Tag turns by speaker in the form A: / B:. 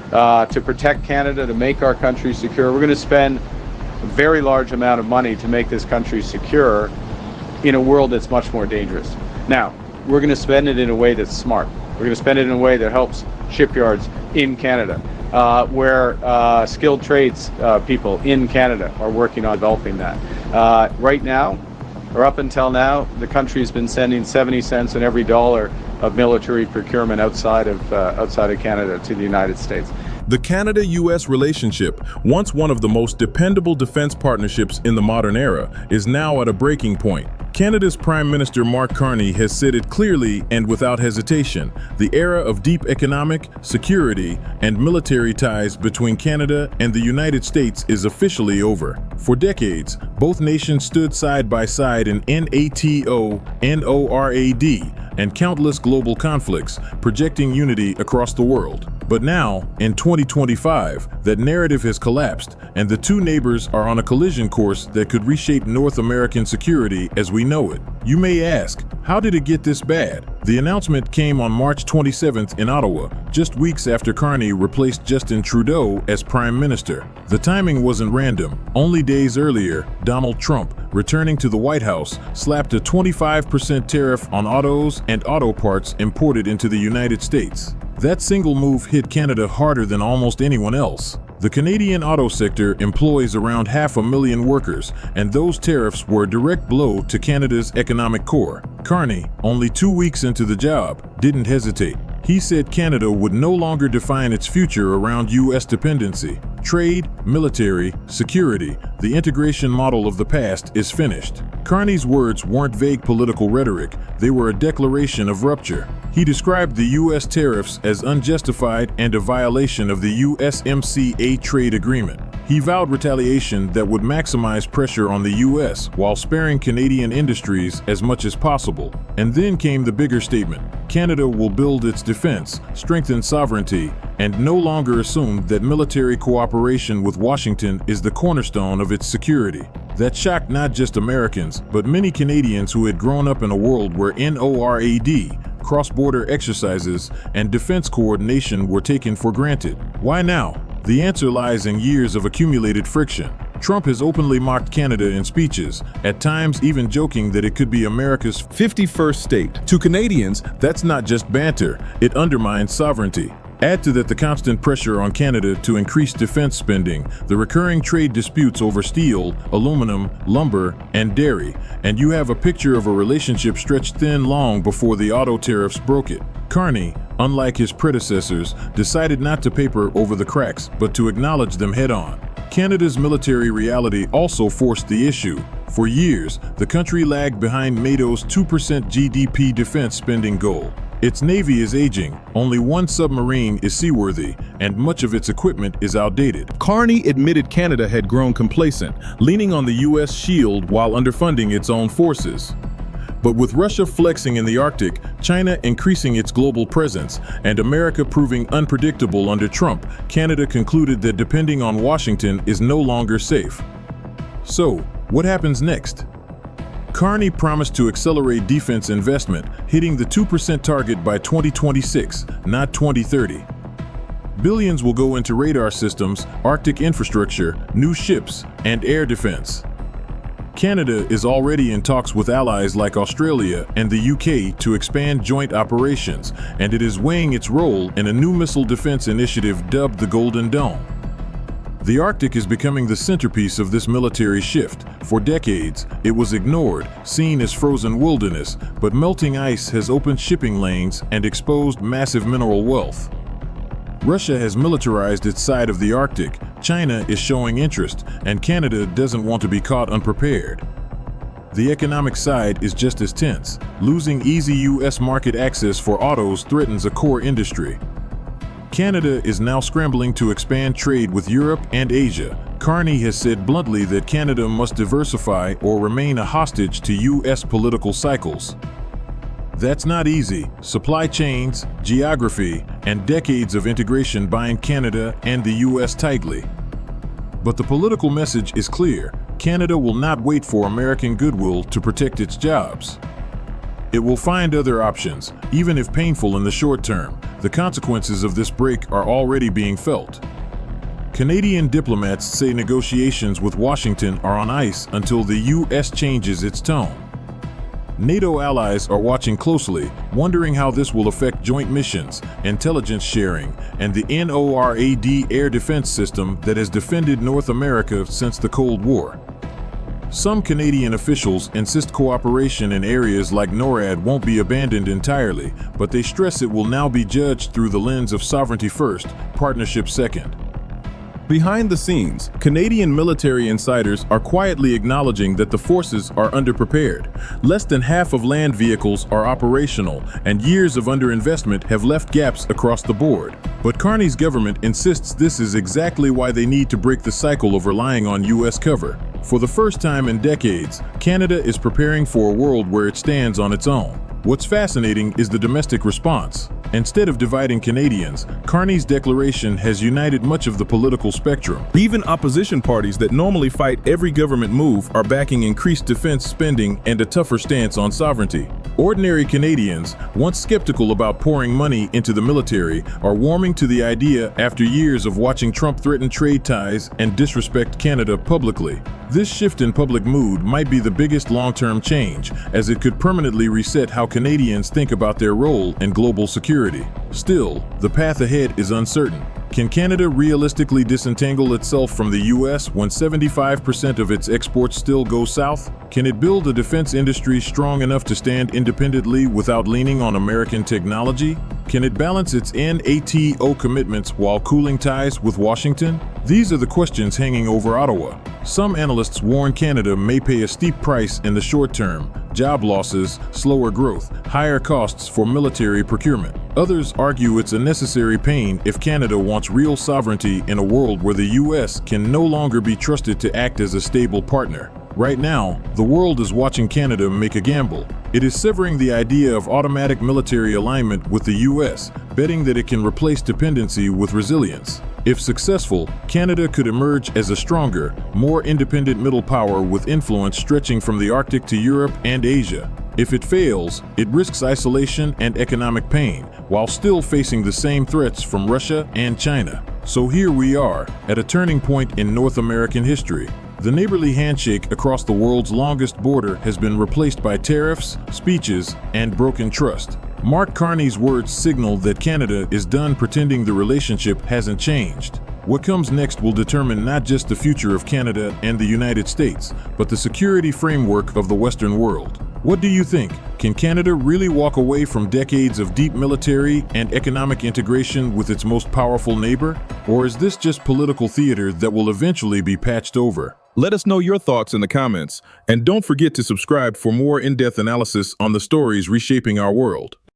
A: to protect Canada, to make our country secure. We're going to spend a very large amount of money to make this country secure in a world that's much more dangerous. Now, we're going to spend it in a way that's smart. We're going to spend it in a way that helps shipyards in Canada, where skilled trades people in Canada are working on developing that. Right now, or up until now, the country's been sending 70 cents in every dollar of military procurement outside of Canada to the United States.
B: The Canada-U.S. relationship, once one of the most dependable defense partnerships in the modern era, is now at a breaking point. Canada's Prime Minister Mark Carney has said it clearly and without hesitation: the era of deep economic, security, and military ties between Canada and the United States is officially over. For decades, both nations stood side by side in NATO, NORAD, and countless global conflicts, projecting unity across the world. But now, in 2025, that narrative has collapsed, and the two neighbors are on a collision course that could reshape North American security as we know it. You may ask, how did it get this bad? The announcement came on March 27th in Ottawa, just weeks after Carney replaced Justin Trudeau as Prime Minister. The timing wasn't random. Only days earlier, Donald Trump, returning to the White House, slapped a 25% tariff on autos and auto parts imported into the United States. That single move hit Canada harder than almost anyone else. The Canadian auto sector employs around 500,000 workers, and those tariffs were a direct blow to Canada's economic core. Carney, only 2 weeks into the job, didn't hesitate. He said Canada would no longer define its future around U.S. dependency. Trade, military, security, the integration model of the past is finished. Carney's words weren't vague political rhetoric, they were a declaration of rupture. He described the U.S. tariffs as unjustified and a violation of the USMCA trade agreement. He vowed retaliation that would maximize pressure on the U.S. while sparing Canadian industries as much as possible. And then came the bigger statement: Canada will build its defense, strengthen sovereignty, and no longer assume that military cooperation with Washington is the cornerstone of its security. That shocked not just Americans, but many Canadians who had grown up in a world where NORAD, cross-border exercises, and defense coordination were taken for granted. Why now? The answer lies in years of accumulated friction. Trump has openly mocked Canada in speeches, at times even joking that it could be America's 51st state. To Canadians, that's not just banter, it undermines sovereignty. Add to that the constant pressure on Canada to increase defense spending, the recurring trade disputes over steel, aluminum, lumber, and dairy, and you have a picture of a relationship stretched thin long before the auto tariffs broke it. Carney, unlike his predecessors, decided not to paper over the cracks, but to acknowledge them head-on. Canada's military reality also forced the issue. For years, the country lagged behind NATO's 2% GDP defense spending goal. Its navy is aging, only one submarine is seaworthy, and much of its equipment is outdated. Carney admitted Canada had grown complacent, leaning on the U.S. shield while underfunding its own forces. But with Russia flexing in the Arctic, China increasing its global presence, and America proving unpredictable under Trump, Canada concluded that depending on Washington is no longer safe. So, what happens next? Carney promised to accelerate defense investment, hitting the 2% target by 2026, not 2030. Billions will go into radar systems, Arctic infrastructure, new ships, and air defense. Canada is already in talks with allies like Australia and the UK to expand joint operations, and it is weighing its role in a new missile defense initiative dubbed the Golden Dome. The Arctic is becoming the centerpiece of this military shift. For decades, it was ignored, seen as frozen wilderness, but melting ice has opened shipping lanes and exposed massive mineral wealth. Russia has militarized its side of the Arctic, China is showing interest, and Canada doesn't want to be caught unprepared. The economic side is just as tense. Losing easy U.S. market access for autos threatens a core industry. Canada is now scrambling to expand trade with Europe and Asia. Carney has said bluntly that Canada must diversify or remain a hostage to U.S. political cycles. That's not easy. Supply chains, geography, and decades of integration bind Canada and the U.S. tightly. But the political message is clear. Canada will not wait for American goodwill to protect its jobs. It will find other options, even if painful in the short term. The consequences of this break are already being felt. Canadian diplomats say negotiations with Washington are on ice until the U.S. changes its tone. NATO allies are watching closely, wondering how this will affect joint missions, intelligence sharing, and the NORAD air defense system that has defended North America since the Cold War. Some Canadian officials insist cooperation in areas like NORAD won't be abandoned entirely, but they stress it will now be judged through the lens of sovereignty first, partnership second.
C: Behind the scenes, Canadian military insiders are quietly acknowledging that the forces are underprepared. Less than half of land vehicles are operational, and years of underinvestment have left gaps across the board. But Carney's government insists this is exactly why they need to break the cycle of relying on U.S. cover. For the first time in decades, Canada is preparing for a world where it stands on its own. What's fascinating is the domestic response. Instead of dividing Canadians, Carney's declaration has united much of the political spectrum. Even opposition parties that normally fight every government move are backing increased defense spending and a tougher stance on sovereignty. Ordinary Canadians, once skeptical about pouring money into the military, are warming to the idea after years of watching Trump threaten trade ties and disrespect Canada publicly. This shift in public mood might be the biggest long-term change, as it could permanently reset how Canadians think about their role in global security. Still, the path ahead is uncertain. Can Canada realistically disentangle itself from the U.S. when 75% of its exports still go south? Can it build a defense industry strong enough to stand independently without leaning on American technology? Can it balance its NATO commitments while cooling ties with Washington? These are the questions hanging over Ottawa. Some analysts warn Canada may pay a steep price in the short term: job losses, slower growth, higher costs for military procurement. Others argue it's a necessary pain if Canada wants real sovereignty in a world where the U.S. can no longer be trusted to act as a stable partner. Right now, the world is watching Canada make a gamble. It is severing the idea of automatic military alignment with the U.S., betting that it can replace dependency with resilience. If successful, Canada could emerge as a stronger, more independent middle power with influence stretching from the Arctic to Europe and Asia. If it fails, it risks isolation and economic pain, while still facing the same threats from Russia and China. So here we are, at a turning point in North American history. The neighborly handshake across the world's longest border has been replaced by tariffs, speeches, and broken trust. Mark Carney's words signal that Canada is done pretending the relationship hasn't changed. What comes next will determine not just the future of Canada and the United States, but the security framework of the Western world. What do you think? Can Canada really walk away from decades of deep military and economic integration with its most powerful neighbor? Or is this just political theater that will eventually be patched over? Let us know your thoughts in the comments, and don't forget to subscribe for more in-depth analysis on the stories reshaping our world.